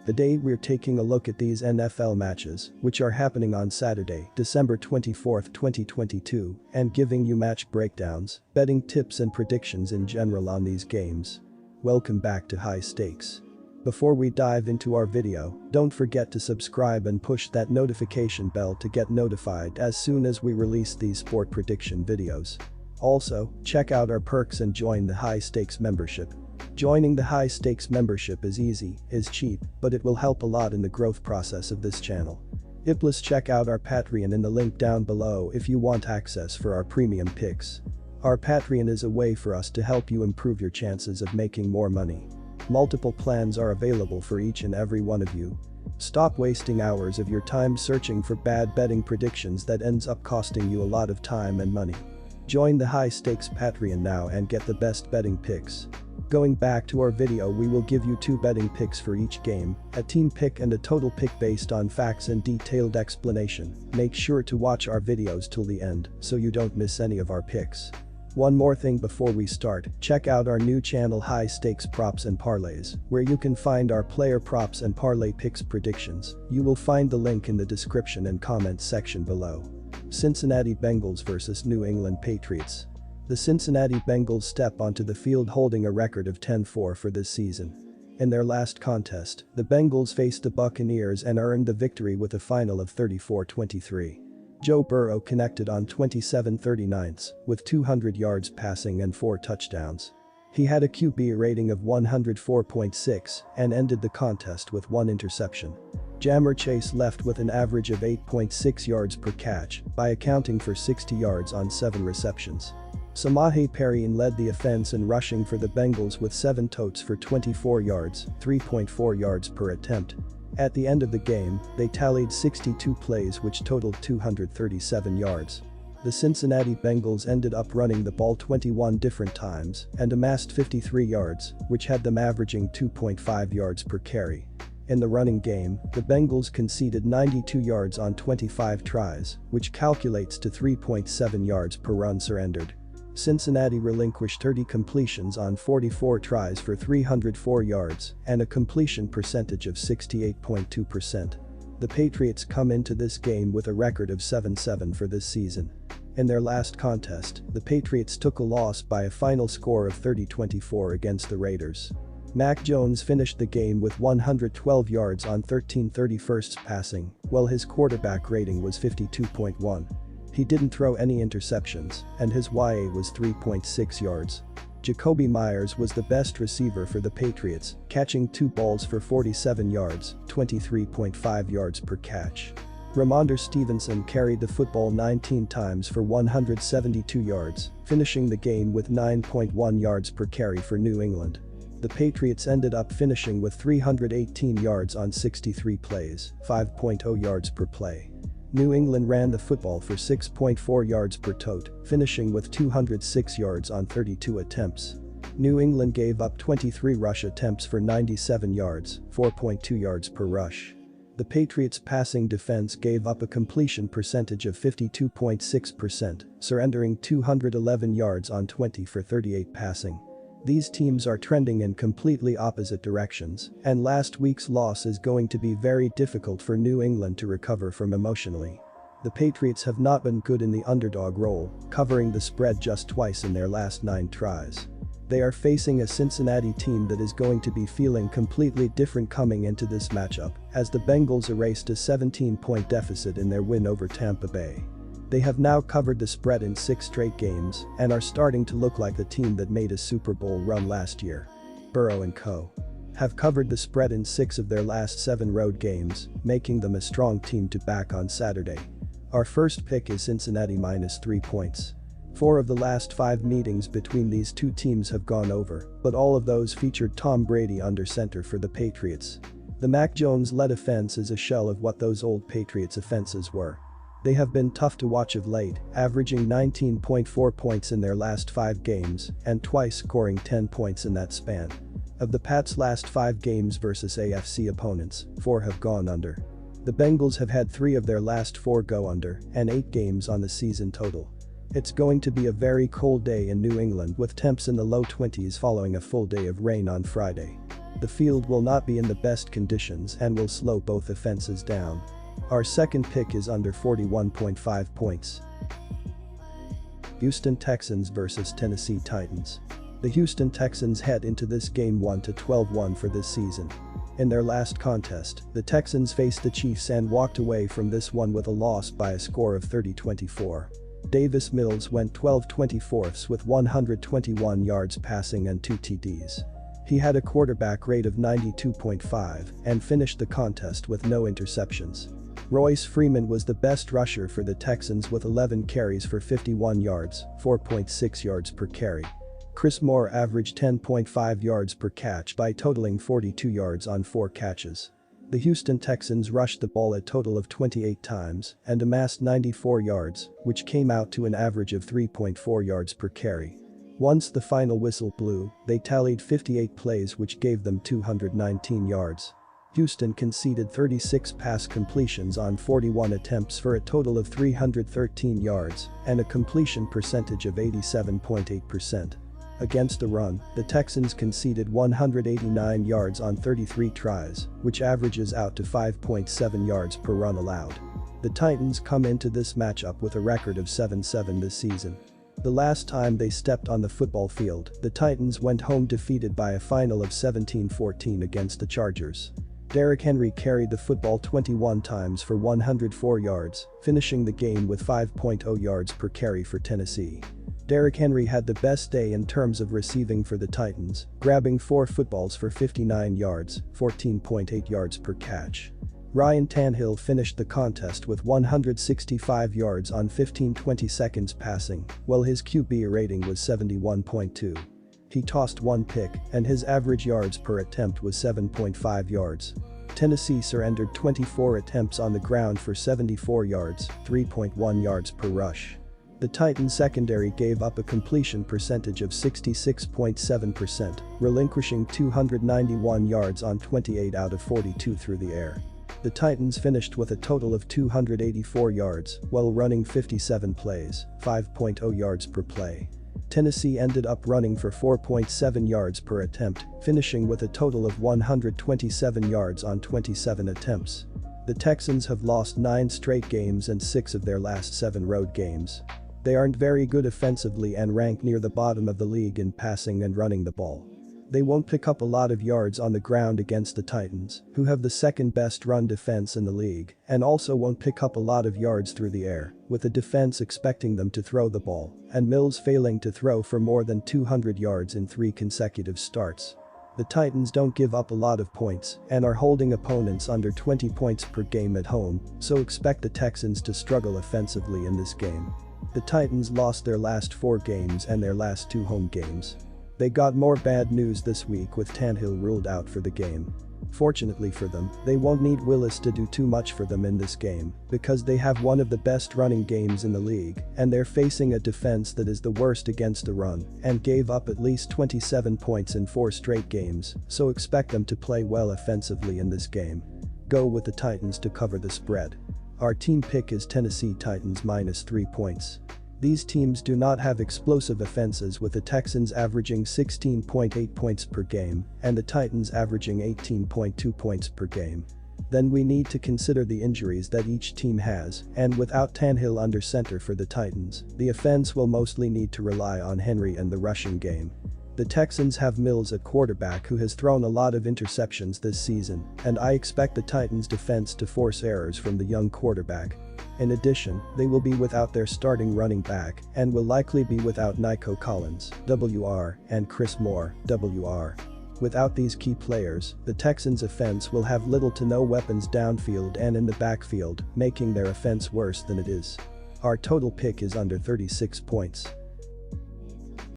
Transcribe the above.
Today we're taking a look at these NFL matches, which are happening on Saturday, December 24, 2022, and giving you match breakdowns, betting tips and predictions in general on these games. Welcome back to High Stakes. Before we dive into our video, don't forget to subscribe and push that notification bell to get notified as soon as we release these sport prediction videos. Also, check out our perks and join the High Stakes membership. Joining the High Stakes membership is easy, is cheap, but it will help a lot in the growth process of this channel. Plus check out our Patreon in the link down below if you want access for our premium picks. Our Patreon is a way for us to help you improve your chances of making more money. Multiple plans are available for each and every one of you. Stop wasting hours of your time searching for bad betting predictions that ends up costing you a lot of time and money. Join the High Stakes Patreon now and get the best betting picks. Going back to our video, we will give you 2 betting picks for each game, a team pick and a total pick based on facts and detailed explanation. Make sure to watch our videos till the end so you don't miss any of our picks. One more thing before we start, check out our new channel High Stakes Props and Parlays, where you can find our player props and parlay picks predictions. You will find the link in the description and comments section below. Cincinnati Bengals vs New England Patriots. The Cincinnati Bengals step onto the field holding a record of 10-4 for this season. In their last contest, the Bengals faced the Buccaneers and earned the victory with a final of 34-23. Joe Burrow connected on 27/39 with 200 yards passing and 4 touchdowns. He had a QB rating of 104.6 and ended the contest with 1 interception. Ja'Marr Chase left with an average of 8.6 yards per catch by accounting for 60 yards on 7 receptions. Samaje Perine led the offense in rushing for the Bengals with 7 totes for 24 yards, 3.4 yards per attempt. At the end of the game, they tallied 62 plays which totaled 237 yards. The Cincinnati Bengals ended up running the ball 21 different times and amassed 53 yards, which had them averaging 2.5 yards per carry. In the running game, the Bengals conceded 92 yards on 25 tries, which calculates to 3.7 yards per run surrendered. Cincinnati relinquished 30 completions on 44 tries for 304 yards and a completion percentage of 68.2%. The Patriots come into this game with a record of 7-7 for this season. In their last contest, the Patriots took a loss by a final score of 30-24 against the Raiders. Mac Jones finished the game with 112 yards on 13 31st passing, while his quarterback rating was 52.1. He didn't throw any interceptions, and his YA was 3.6 yards. Jacoby Myers was the best receiver for the Patriots, catching 2 balls for 47 yards, 23.5 yards per catch. Ramondre Stevenson carried the football 19 times for 172 yards, finishing the game with 9.1 yards per carry for New England. The Patriots ended up finishing with 318 yards on 63 plays, 5.0 yards per play. New England ran the football for 6.4 yards per tote, finishing with 206 yards on 32 attempts. New England gave up 23 rush attempts for 97 yards, 4.2 yards per rush. The Patriots' passing defense gave up a completion percentage of 52.6%, surrendering 211 yards on 20 for 38 passing. These teams are trending in completely opposite directions, and last week's loss is going to be very difficult for New England to recover from emotionally. The Patriots have not been good in the underdog role, covering the spread just twice in their last 9 tries. They are facing a Cincinnati team that is going to be feeling completely different coming into this matchup, as the Bengals erased a 17-point deficit in their win over Tampa Bay. They have now covered the spread in 6 straight games and are starting to look like the team that made a Super Bowl run last year. Burrow and co. have covered the spread in 6 of their last 7 road games, making them a strong team to back on Saturday. Our first pick is Cincinnati minus 3 points. 4 of the last 5 meetings between these two teams have gone over, but all of those featured Tom Brady under center for the Patriots. The Mac Jones-led offense is a shell of what those old Patriots offenses were. They have been tough to watch of late, averaging 19.4 points in their last 5 games and twice scoring 10 points in that span. Of the Pats' last 5 games versus AFC opponents, 4 have gone under. The Bengals have had 3 of their last 4 go under and 8 games on the season total. It's going to be a very cold day in New England with temps in the low 20s following a full day of rain on Friday. The field will not be in the best conditions and will slow both offenses down. Our second pick is under 41.5 points. Houston Texans vs Tennessee Titans. The Houston Texans head into this game 1-12-1 for this season. In their last contest, the Texans faced the Chiefs and walked away from this one with a loss by a score of 30-24. Davis Mills went 12/24 with 121 yards passing and 2 TDs. He had a quarterback rate of 92.5 and finished the contest with no interceptions. Royce Freeman was the best rusher for the Texans with 11 carries for 51 yards, 4.6 yards per carry. Chris Moore averaged 10.5 yards per catch by totaling 42 yards on 4 catches. The Houston Texans rushed the ball a total of 28 times and amassed 94 yards, which came out to an average of 3.4 yards per carry. Once the final whistle blew, they tallied 58 plays which gave them 219 yards. Houston conceded 36 pass completions on 41 attempts for a total of 313 yards and a completion percentage of 87.8%. Against the run, the Texans conceded 189 yards on 33 tries, which averages out to 5.7 yards per run allowed. The Titans come into this matchup with a record of 7-7 this season. The last time they stepped on the football field, the Titans went home defeated by a final of 17-14 against the Chargers. Derrick Henry carried the football 21 times for 104 yards, finishing the game with 5.0 yards per carry for Tennessee. Derrick Henry had the best day in terms of receiving for the Titans, grabbing 4 footballs for 59 yards, 14.8 yards per catch. Ryan Tannehill finished the contest with 165 yards on 15-20 seconds passing, while his QB rating was 71.2. He tossed 1 pick, and his average yards per attempt was 7.5 yards. Tennessee surrendered 24 attempts on the ground for 74 yards, 3.1 yards per rush. The Titans secondary gave up a completion percentage of 66.7%, relinquishing 291 yards on 28 out of 42 through the air. The Titans finished with a total of 284 yards while running 57 plays, 5.0 yards per play. Tennessee ended up running for 4.7 yards per attempt, finishing with a total of 127 yards on 27 attempts. The Texans have lost 9 straight games and 6 of their last 7 road games. They aren't very good offensively and rank near the bottom of the league in passing and running the ball. They won't pick up a lot of yards on the ground against the Titans, who have the second best run defense in the league, and also won't pick up a lot of yards through the air, with the defense expecting them to throw the ball, and Mills failing to throw for more than 200 yards in 3 consecutive starts. The Titans don't give up a lot of points and are holding opponents under 20 points per game at home, so expect the Texans to struggle offensively in this game. The Titans lost their last 4 games and their last 2 home games. They got more bad news this week with Tannehill ruled out for the game. Fortunately for them, they won't need Willis to do too much for them in this game because they have one of the best running games in the league and they're facing a defense that is the worst against the run and gave up at least 27 points in 4 straight games, so expect them to play well offensively in this game. Go with the Titans to cover the spread. Our team pick is Tennessee Titans -3 points. These teams do not have explosive offenses, with the Texans averaging 16.8 points per game and the Titans averaging 18.2 points per game. Then we need to consider the injuries that each team has, and without Tannehill under center for the Titans, the offense will mostly need to rely on Henry and the rushing game. The Texans have Mills at quarterback, who has thrown a lot of interceptions this season, and I expect the Titans defense to force errors from the young quarterback. In addition, they will be without their starting running back and will likely be without Nico Collins, WR, and Chris Moore, WR. Without these key players, the Texans' offense will have little to no weapons downfield and in the backfield, making their offense worse than it is. Our total pick is under 36 points.